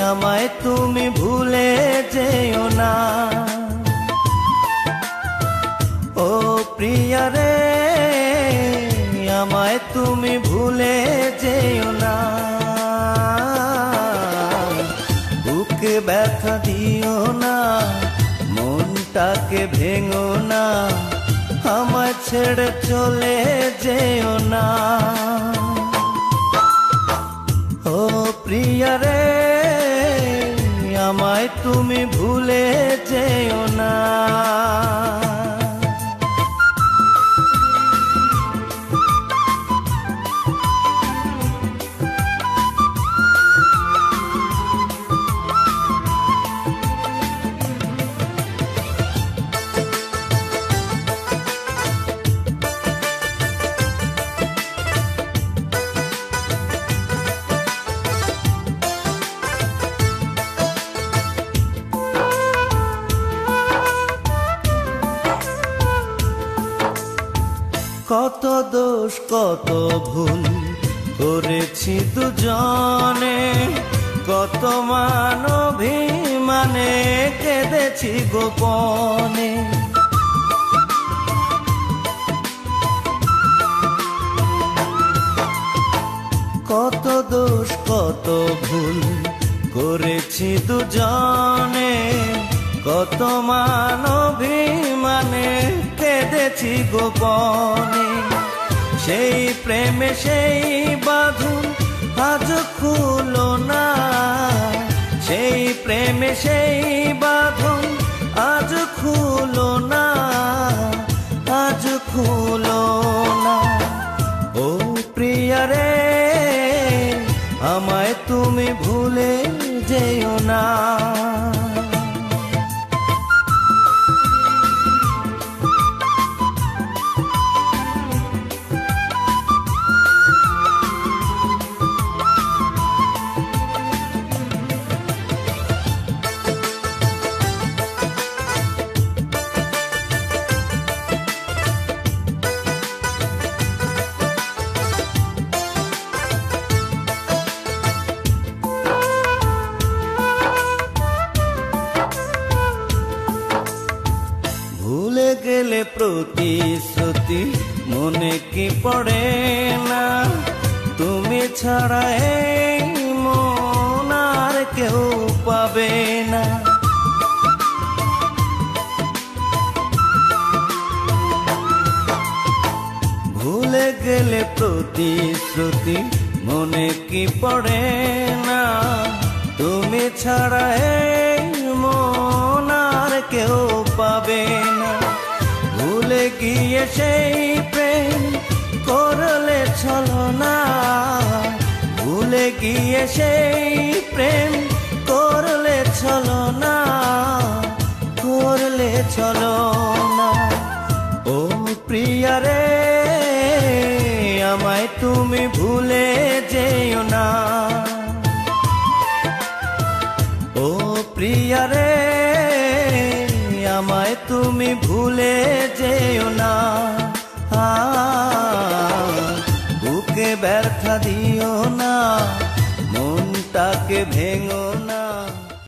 আমায় তুমি ভুলে যেও না। ও প্রিয়া রে, আমায় তুমি ভুলে যেও না। বুকে ব্যথা দিও না, মনটাকে ভেঙো না, আমায় ছেড়ে চলে যেও না। ও প্রিয়া রে, আমায় তুমি ভুলে যেও না। কত দোষ কত ভুল করেছি দুজনে, কত মান অভিমানে কেঁদেছি গোপনে। কত দোষ কত ভুল করেছি দুজনে, কত মান অভিমানে কেঁদেছি গোপনে। সেই প্রেমে সেই বাঁধন আজ খুলো না, সেই প্রেমে সেই বাঁধন আজ খুলো না, আজ খুলো না। ও প্রিয়া রে, আমায় তুমি ভুলে যেও না। ভুলে গেলে প্রতিশ্রুতি মনে কি পড়ে না, তুমি ছাড়া এই মন আর কেউ পাবে না। ভুলে গেলে প্রতিশ্রুতি মনে কি পড়ে না, তুমি ছাড়া এই মন আর কেউ পাবে না। ভুলে গিয়ে সেই প্রেম করলে ছলনা, ভুলে গিয়ে সেই প্রেম করলে ছলনা, করলে ছলনা। ও প্রিয়া রে, আমায় তুমি ভুলে যেও না। ও প্রিয়া রে, আমায় তুমি ভুলে যেও না। বুকে ব্যথা দিও না, মনটাকে ভেঙো